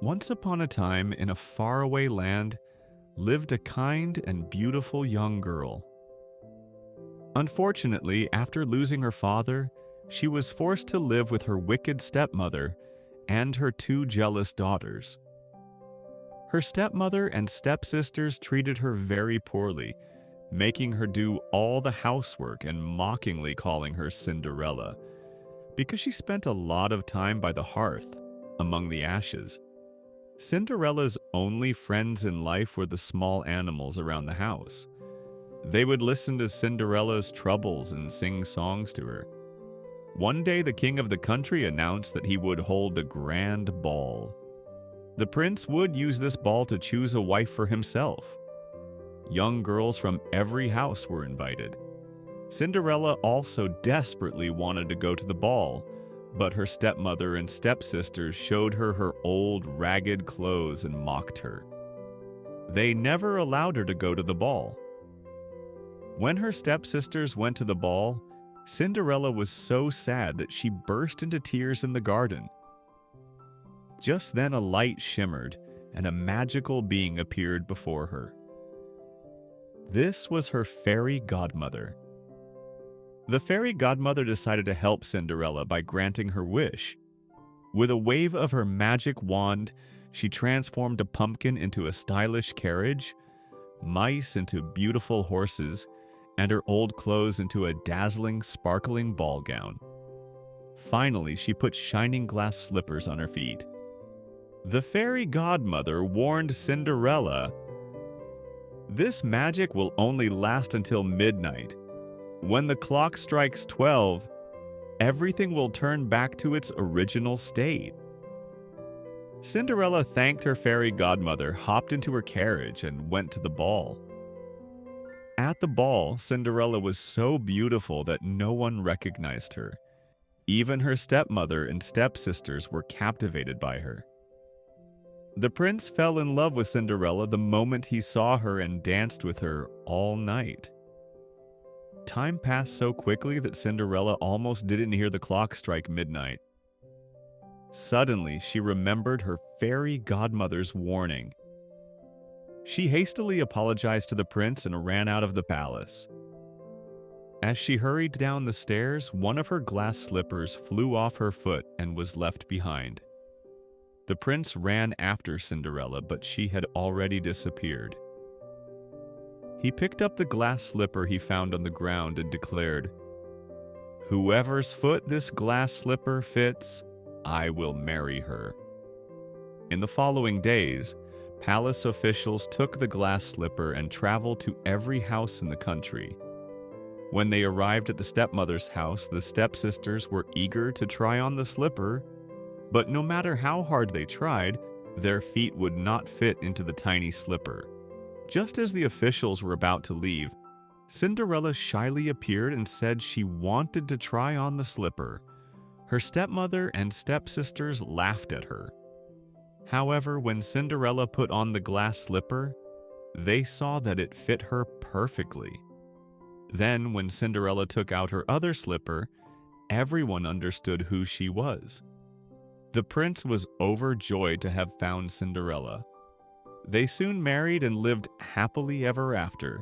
Once upon a time, in a faraway land, lived a kind and beautiful young girl. Unfortunately, after losing her father, she was forced to live with her wicked stepmother and her two jealous daughters. Her stepmother and stepsisters treated her very poorly, making her do all the housework and mockingly calling her Cinderella, because she spent a lot of time by the hearth, among the ashes. Cinderella's only friends in life were the small animals around the house. They would listen to Cinderella's troubles and sing songs to her. One day, the king of the country announced that he would hold a grand ball. The prince would use this ball to choose a wife for himself. Young girls from every house were invited. Cinderella also desperately wanted to go to the ball, but her stepmother and stepsisters showed her her old, ragged clothes and mocked her. They never allowed her to go to the ball. When her stepsisters went to the ball, Cinderella was so sad that she burst into tears in the garden. Just then a light shimmered, and a magical being appeared before her. This was her fairy godmother. The fairy godmother decided to help Cinderella by granting her wish. With a wave of her magic wand, she transformed a pumpkin into a stylish carriage, mice into beautiful horses, and her old clothes into a dazzling, sparkling ball gown. Finally, she put shining glass slippers on her feet. The fairy godmother warned Cinderella, "This magic will only last until midnight. When the clock strikes 12, everything will turn back to its original state." Cinderella thanked her fairy godmother, hopped into her carriage, and went to the ball. At the ball, Cinderella was so beautiful that no one recognized her. Even her stepmother and stepsisters were captivated by her. The prince fell in love with Cinderella the moment he saw her and danced with her all night. Time passed so quickly that Cinderella almost didn't hear the clock strike midnight. Suddenly, she remembered her fairy godmother's warning. She hastily apologized to the prince and ran out of the palace. As she hurried down the stairs, one of her glass slippers flew off her foot and was left behind. The prince ran after Cinderella, but she had already disappeared. He picked up the glass slipper he found on the ground and declared, "Whoever's foot this glass slipper fits, I will marry her." In the following days, palace officials took the glass slipper and traveled to every house in the country. When they arrived at the stepmother's house, the stepsisters were eager to try on the slipper, but no matter how hard they tried, their feet would not fit into the tiny slipper. Just as the officials were about to leave, Cinderella shyly appeared and said she wanted to try on the slipper. Her stepmother and stepsisters laughed at her. However, when Cinderella put on the glass slipper, they saw that it fit her perfectly. Then, when Cinderella took out her other slipper, everyone understood who she was. The prince was overjoyed to have found Cinderella. They soon married and lived happily ever after.